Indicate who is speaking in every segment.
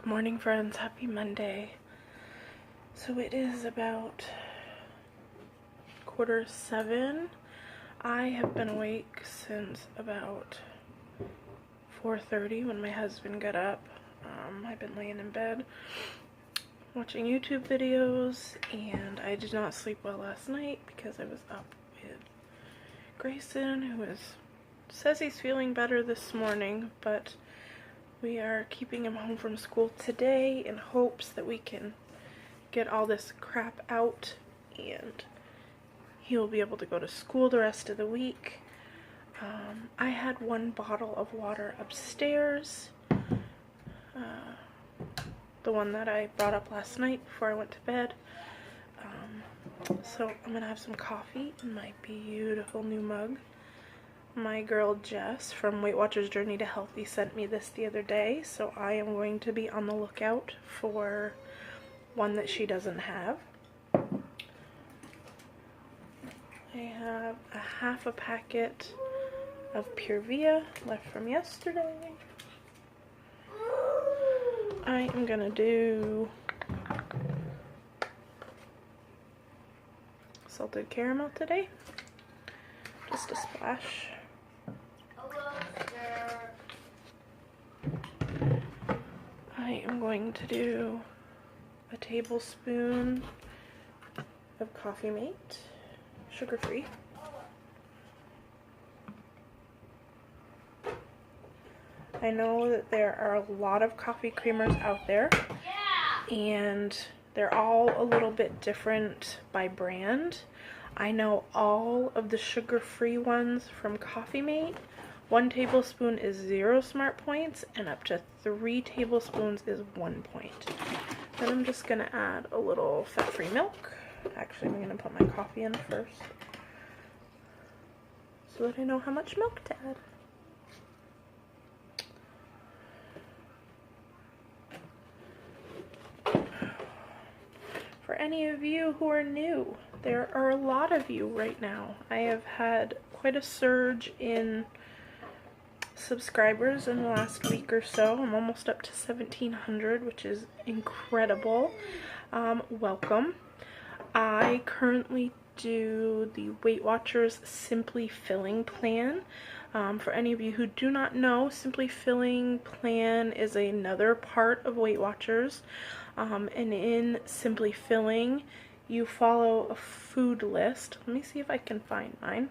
Speaker 1: Good morning, friends. Happy Monday. So it is about 6:45. I have been awake since about 4:30 when my husband got up. I've been laying in bed watching YouTube videos, and I did not sleep well last night because I was up with Grayson, who says he's feeling better this morning, but we are keeping him home from school today in hopes that we can get all this crap out and he will be able to go to school the rest of the week. I had one bottle of water upstairs, the one that I brought up last night before I went to bed. So I'm gonna have some coffee in my beautiful new mug. My girl Jess from Weight Watchers Journey to Healthy sent me this the other day, so I am going to be on the lookout for one that she doesn't have. I have a half a packet of Pure Via left from yesterday. I am gonna do salted caramel today, just a splash. I am going to do a tablespoon of Coffee Mate, sugar-free. I know that there are a lot of coffee creamers out there, and they're all a little bit different by brand. I know all of the sugar-free ones from Coffee Mate. 1 tablespoon is 0 smart points, and up to 3 tablespoons is 1 point. Then I'm just gonna add a little fat-free milk. Actually, I'm gonna put my coffee in first so that I know how much milk to add. For any of you who are new, there are a lot of you right now. I have had quite a surge in subscribers in the last week or so. I'm almost up to 1,700, which is incredible. Welcome. I currently do the Weight Watchers Simply Filling Plan. For any of you who do not know, Simply Filling Plan is another part of Weight Watchers. And in Simply Filling, you follow a food list. Let me see if I can find mine.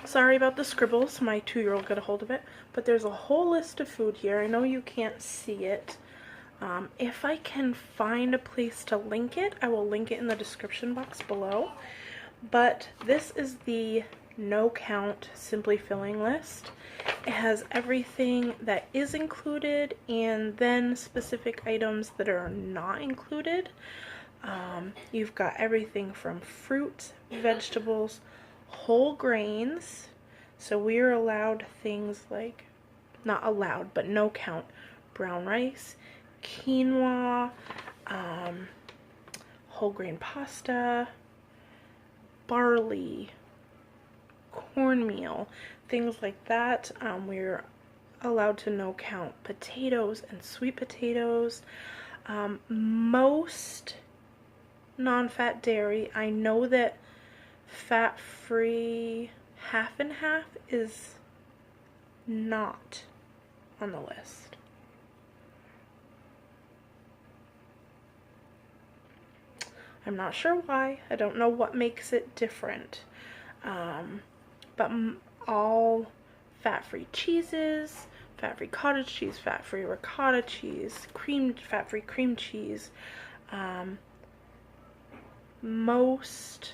Speaker 1: Sorry about the scribbles, my 2-year-old got a hold of it, but there's a whole list of food here. I know you can't see it. If I can find a place to link it, I will link it in the description box below. But this is the no count Simply Filling list. It has everything that is included and then specific items that are not included. You've got everything from fruit, vegetables, whole grains. So we are allowed things like, not allowed, but no count, brown rice, quinoa, whole grain pasta, barley, cornmeal, things like that. We're allowed to no count potatoes and sweet potatoes. Most non-fat dairy. I know that fat-free half and half is not on the list. I'm not sure why. I don't know what makes it different. But all fat-free cheeses, fat-free cottage cheese, fat-free ricotta cheese, fat-free cream cheese, most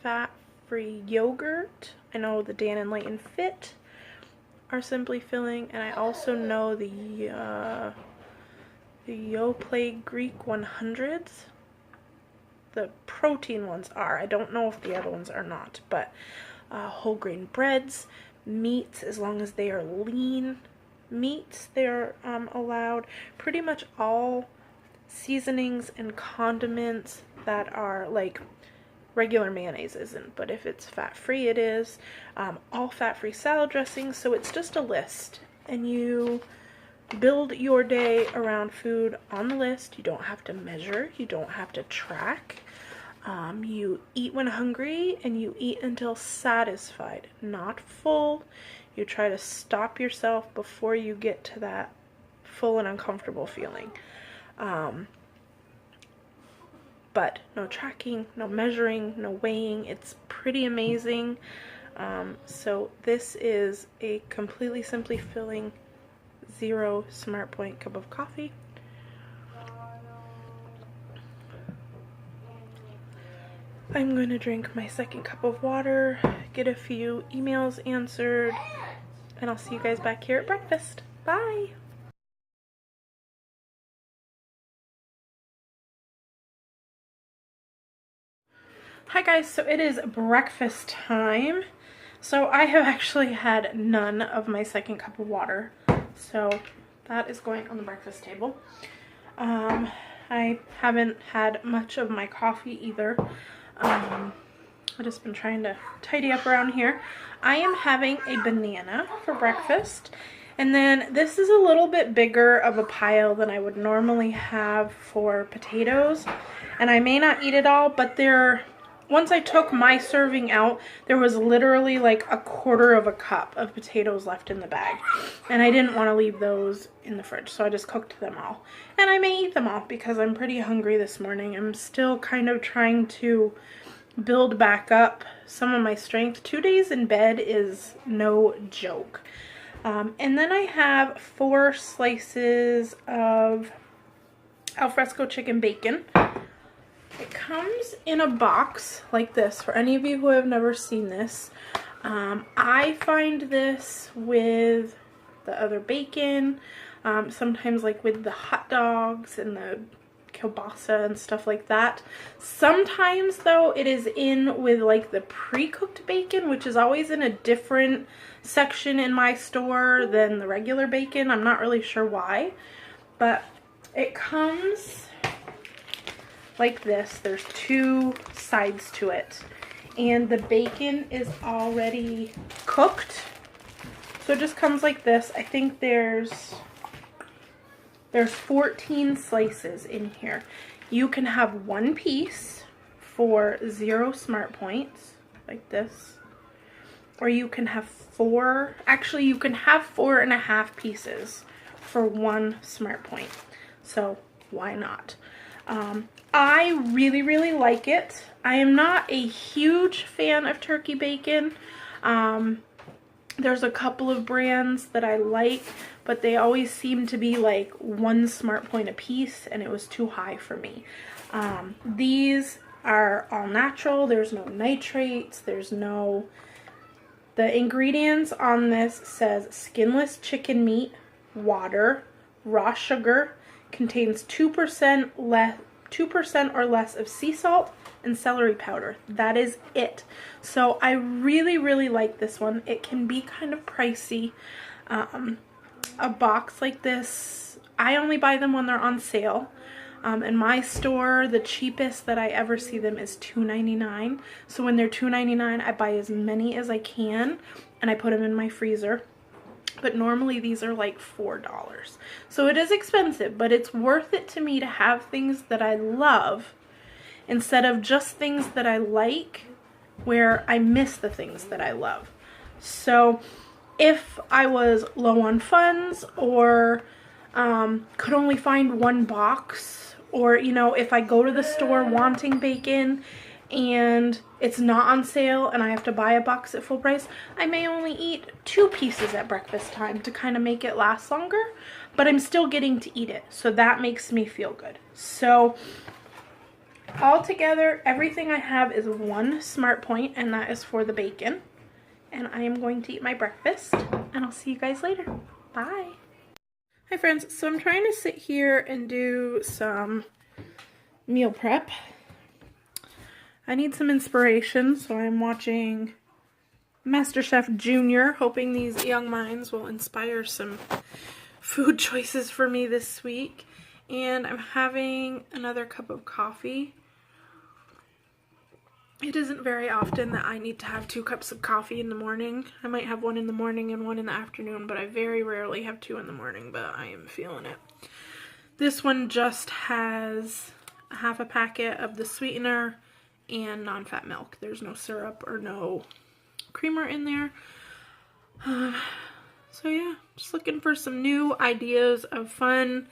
Speaker 1: fat-free yogurt. I know the Dan and Layton Fit are Simply Filling, and I also know the Yoplait Greek 100s. The protein ones are. I don't know if the other ones are not, but whole grain breads, meats, as long as they are lean meats, they're allowed. Pretty much all seasonings and condiments that are like regular mayonnaise isn't, but if it's fat-free it is. All fat-free salad dressings, so it's just a list, and you build your day around food on the list. You don't have to measure. You don't have to track. You eat when hungry and you eat until satisfied, not full. You try to stop yourself before you get to that full and uncomfortable feeling. But no tracking, no measuring, no weighing. It's pretty amazing. So this is a completely simply filling Zero Smart Point cup of coffee. I'm going to drink my second cup of water, get a few emails answered, and I'll see you guys back here at breakfast. Bye! Hi guys, so it is breakfast time. So I have actually had none of my second cup of water. So that is going on the breakfast table. I haven't had much of my coffee either. I've just been trying to tidy up around here. I am having a banana for breakfast. And then this is a little bit bigger of a pile than I would normally have for potatoes. And I may not eat it all, but once I took my serving out, there was literally like a quarter of a cup of potatoes left in the bag. And I didn't want to leave those in the fridge, so I just cooked them all. And I may eat them all because I'm pretty hungry this morning. I'm still kind of trying to build back up some of my strength. 2 days in bed is no joke. And then I have 4 slices of alfresco chicken bacon. It comes in a box like this. For any of you who have never seen this, I find this with the other bacon, sometimes like with the hot dogs and the kielbasa and stuff like that. Sometimes though it is in with like the pre-cooked bacon, which is always in a different section in my store than the regular bacon. I'm not really sure why, but it comes like this. There's 2 sides to it, and the bacon is already cooked, so it just comes like this. I think there's 14 slices in here. You can have 1 piece for 0 Smart Points like this, or you can have 4. Actually, you can have 4.5 pieces for 1 Smart Point, so why not? I really like it. I am not a huge fan of turkey bacon. There's a couple of brands that I like, but they always seem to be like 1 Smart Point a piece, and it was too high for me. These are all natural. There's no nitrates. The ingredients on this says skinless chicken meat, water, raw sugar, contains 2% or less of sea salt and celery powder. That is it. So I really like this one. It can be kind of pricey. A box like this, I only buy them when they're on sale. In my store, the cheapest that I ever see them is $2.99. So when they're $2.99, I buy as many as I can and I put them in my freezer. But normally these are like $4. So it is expensive, but it's worth it to me to have things that I love instead of just things that I like where I miss the things that I love. So if I was low on funds or could only find 1 box, or if I go to the store wanting bacon and it's not on sale and I have to buy a box at full price, I may only eat 2 pieces at breakfast time to kind of make it last longer, but I'm still getting to eat it, so that makes me feel good. So altogether, everything I have is 1 Smart Point, and that is for the bacon. And I am going to eat my breakfast, and I'll see you guys later. Bye. Hi friends, so I'm trying to sit here and do some meal prep. I need some inspiration, so I'm watching MasterChef Junior, hoping these young minds will inspire some food choices for me this week. And I'm having another cup of coffee. It isn't very often that I need to have 2 cups of coffee in the morning. I might have one in the morning and one in the afternoon, but I very rarely have 2 in the morning, but I am feeling it. This one just has half a packet of the sweetener and non-fat milk. There's no syrup or no creamer in there. So yeah, just looking for some new ideas of fun,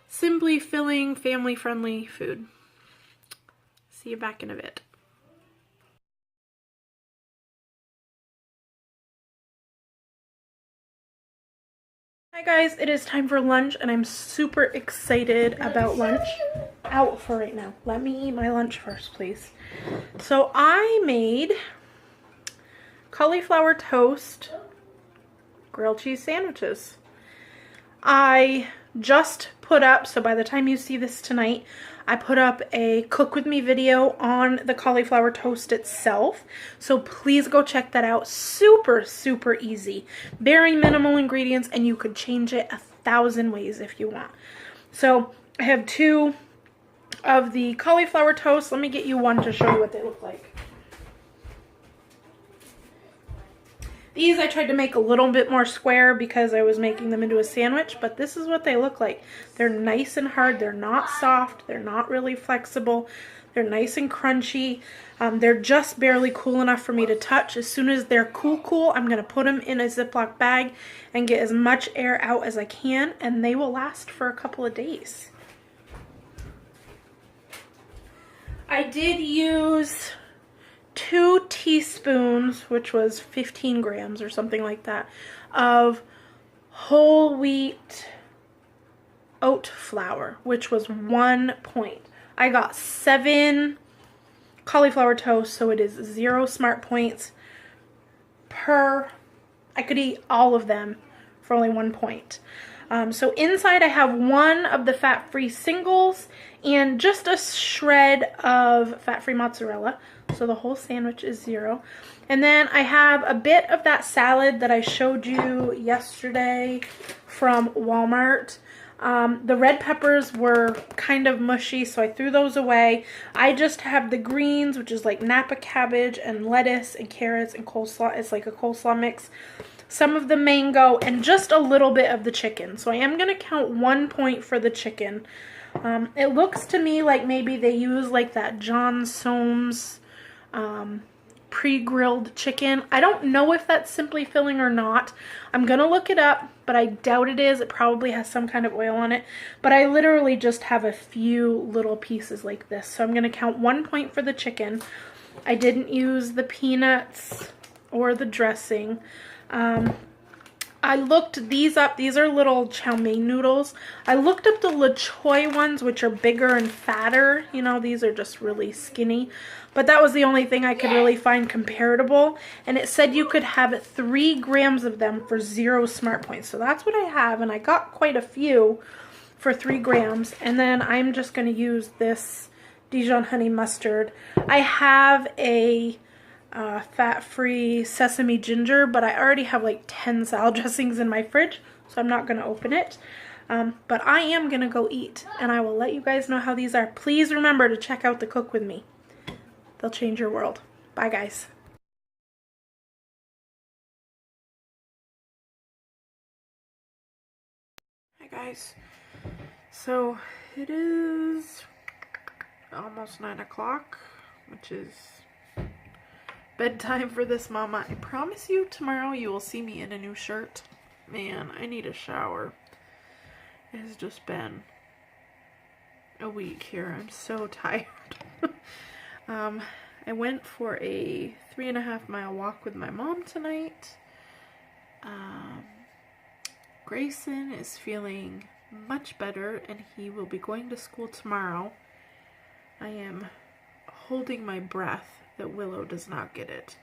Speaker 1: simply filling, family-friendly food. See you back in a bit. Hi guys, it is time for lunch and I'm super excited about lunch. Out for right now. Let me eat my lunch first, please. So I made cauliflower toast grilled cheese sandwiches. I just put up, so by the time you see this tonight, I put up a cook with me video on the cauliflower toast itself. So please go check that out. Super, super easy. Very minimal ingredients and you could change it 1,000 ways if you want. So I have 2 of the cauliflower toast. Let me get you one to show you what they look like. These I tried to make a little bit more square because I was making them into a sandwich, but this is what they look like. They're nice and hard. They're not soft. They're not really flexible. They're nice and crunchy. They're just barely cool enough for me to touch. As soon as they're cool, I'm going to put them in a Ziploc bag and get as much air out as I can, and they will last for a couple of days. I did use 2 teaspoons, which was 15 grams or something like that, of whole wheat oat flour, which was 1 point. I got 7 cauliflower toast, so it is 0 smart points per. I could eat all of them for only 1 point. So inside I have 1 of the fat-free singles and just a shred of fat-free mozzarella. So the whole sandwich is 0. And then I have a bit of that salad that I showed you yesterday from Walmart. The red peppers were kind of mushy, so I threw those away. I just have the greens, which is like Napa cabbage and lettuce and carrots and coleslaw. It's like a coleslaw mix. Some of the mango, and just a little bit of the chicken. So I am going to count 1 point for the chicken. It looks to me like maybe they use like that John Soames pre-grilled chicken. I don't know if that's simply filling or not. I'm going to look it up, but I doubt it is. It probably has some kind of oil on it. But I literally just have a few little pieces like this. So I'm going to count 1 point for the chicken. I didn't use the peanuts or the dressing. I looked these up. These are little chow mein noodles. I looked up the La Choy ones, which are bigger and fatter. You know, these are just really skinny. But that was the only thing I could really find comparable. And it said you could have 3 grams of them for 0 smart points. So that's what I have. And I got quite a few for 3 grams. And then I'm just going to use this Dijon honey mustard. I have a fat-free sesame ginger, but I already have like 10 salad dressings in my fridge, so I'm not going to open it. But I am going to go eat, and I will let you guys know how these are. Please remember to check out the Cook With Me. They'll change your world. Bye, guys. Hi, guys. So, it is almost 9 o'clock, which is bedtime for this mama. I promise you tomorrow you will see me in a new shirt. Man, I need a shower. It has just been a week here. I'm so tired. I went for a 3.5-mile walk with my mom tonight. Grayson is feeling much better and he will be going to school tomorrow. I am holding my breath that Willow does not get it.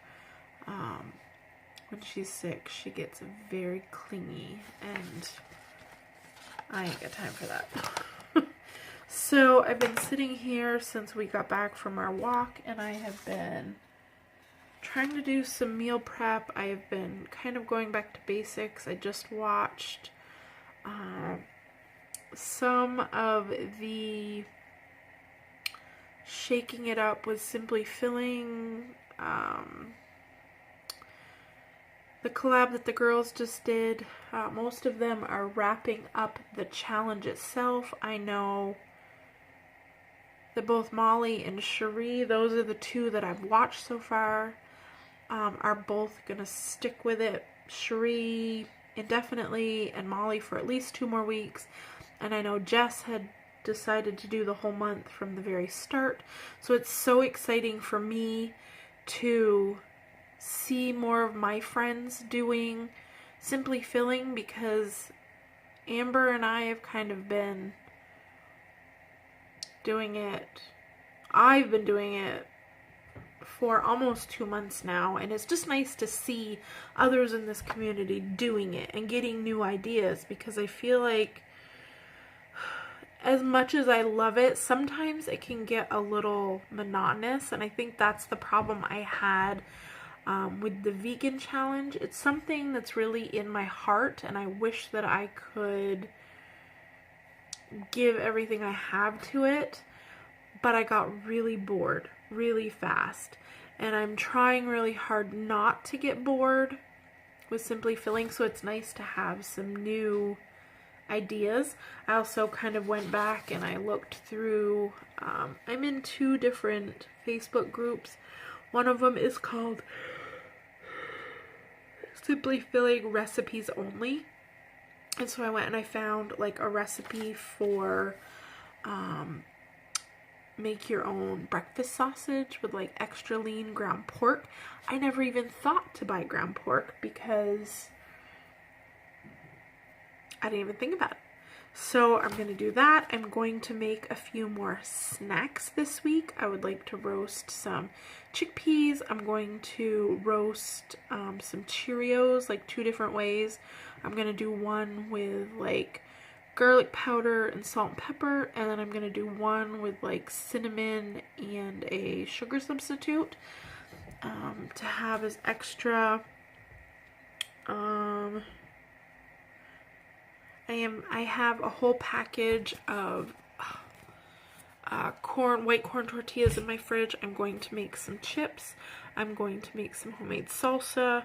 Speaker 1: When she's sick, she gets very clingy, and I ain't got time for that. So I've been sitting here since we got back from our walk, and I have been trying to do some meal prep. I have been kind of going back to basics. I just watched some of the shaking it up with Simply Filling. The collab that the girls just did, most of them are wrapping up the challenge itself. I know that both Molly and Cherie, those are the two that I've watched so far, are both gonna stick with it. Cherie indefinitely and Molly for at least 2 more weeks. And I know Jess had decided to do the whole month from the very start. So it's so exciting for me to see more of my friends doing Simply Filling, because Amber and I have kind of been doing it. I've been doing it for almost 2 months now, and it's just nice to see others in this community doing it and getting new ideas, because I feel like as much as I love it, sometimes it can get a little monotonous, and I think that's the problem I had with the vegan challenge. It's something that's really in my heart, and I wish that I could give everything I have to it, but I got really bored really fast, and I'm trying really hard not to get bored with Simply Filling, so it's nice to have some new ideas. I also kind of went back and I looked through, I'm in 2 different Facebook groups. One of them is called Simply Filling Recipes Only, and so I went and I found like a recipe for make your own breakfast sausage with like extra lean ground pork. I never even thought to buy ground pork because I didn't even think about it. So I'm going to do that. I'm going to make a few more snacks this week. I would like to roast some chickpeas. I'm going to roast some Cheerios, like 2 different ways. I'm going to do one with like garlic powder and salt and pepper, and then I'm going to do one with like cinnamon and a sugar substitute to have as extra. I have a whole package of white corn tortillas in my fridge. I'm going to make some chips. I'm going to make some homemade salsa.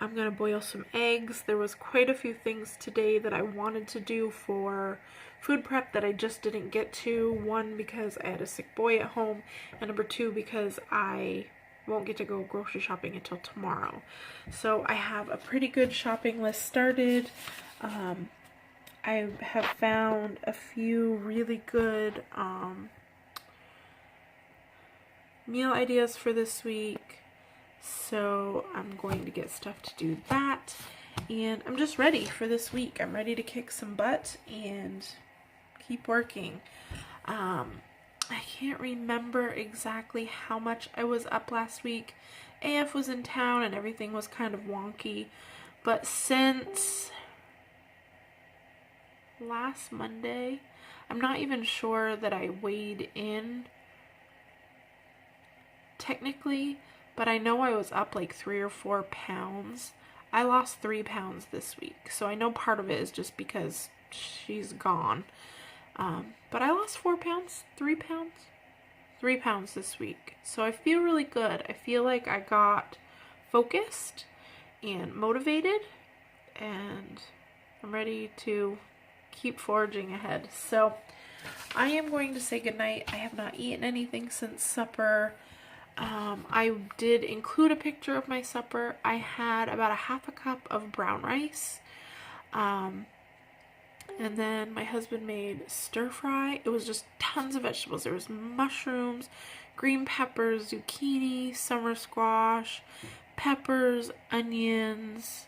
Speaker 1: I'm going to boil some eggs. There was quite a few things today that I wanted to do for food prep that I just didn't get to. 1, because I had a sick boy at home, and number 2, because I won't get to go grocery shopping until tomorrow. So I have a pretty good shopping list started. I have found a few really good meal ideas for this week, so I'm going to get stuff to do that, and I'm just ready for this week. I'm ready to kick some butt and keep working. I can't remember exactly how much I was up last week. AF was in town and everything was kind of wonky, but since last Monday, I'm not even sure that I weighed in technically, but I know I was up like 3 or 4 pounds. I lost 3 pounds this week, so I know part of it is just because she's gone. But I lost 4 pounds, 3 pounds, 3 pounds this week. So I feel really good. I feel like I got focused and motivated, and I'm ready to keep forging ahead. So I am going to say goodnight. I have not eaten anything since supper. I did include a picture of my supper. I had about a half a cup of brown rice. And then my husband made stir fry. It was just tons of vegetables. There was mushrooms, green peppers, zucchini, summer squash, peppers, onions.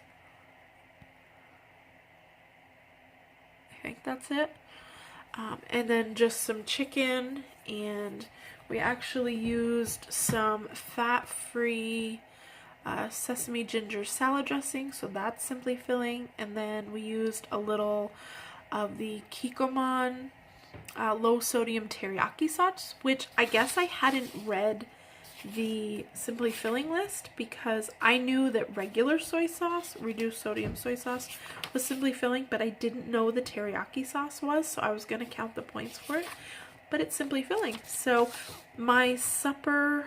Speaker 1: I think that's it. And then just some chicken, and we actually used some fat-free sesame ginger salad dressing, so that's Simply Filling. And then we used a little of the Kikkoman low sodium teriyaki sauce, which I guess I hadn't read the Simply Filling list because I knew that regular soy sauce, reduced sodium soy sauce, was Simply Filling, but I didn't know the teriyaki sauce was, so I was going to count the points for it. but it's simply filling. So my supper,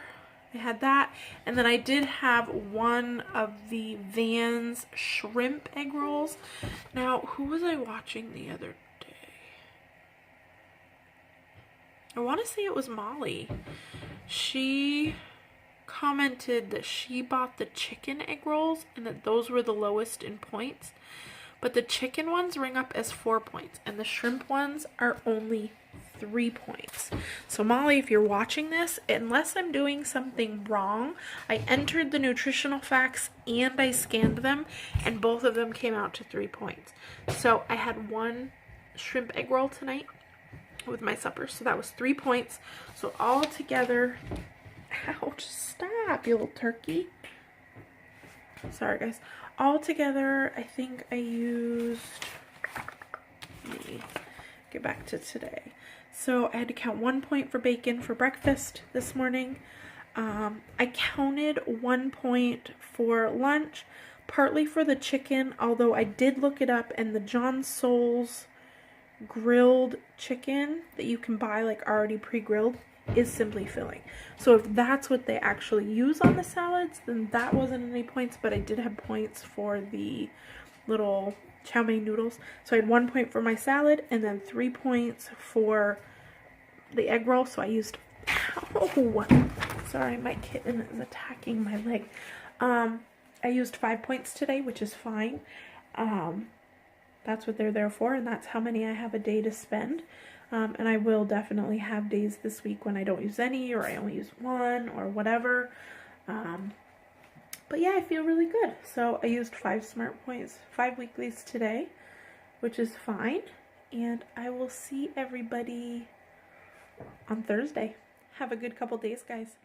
Speaker 1: I had that, and then I did have one of the Vans shrimp egg rolls. Now, who was I watching the other day? I want to say it was Molly. She commented that she bought the chicken egg rolls and that those were the lowest in points, but the chicken ones ring up as 4 points and the shrimp ones are only 3 points. So Molly, if you're watching this, unless I'm doing something wrong, I entered the nutritional facts and I scanned them and both of them came out to 3 points. So I had one shrimp egg roll tonight with my supper, so that was 3 points. So all together, ouch, stop, you little turkey. Sorry guys. All together, I think I used, let me get back to today. So I had to count 1 point for bacon for breakfast this morning. I counted 1 point for lunch, partly for the chicken, although I did look it up, and the John Soules grilled chicken that you can buy like already pre-grilled is simply filling. So if that's what they actually use on the salads, then that wasn't any points, but I did have points for the little chow mein noodles. So I had 1 point for my salad and then 3 points for the egg roll. So I used, oh, sorry, my kitten is attacking my leg. I used 5 points today, which is fine. That's what they're there for, and that's how many I have a day to spend. And I will definitely have days this week when I don't use any, or I only use one, or whatever. But yeah, I feel really good. So I used 5 smart points, 5 weeklies today, which is fine. And I will see everybody on Thursday. Have a good couple days, guys.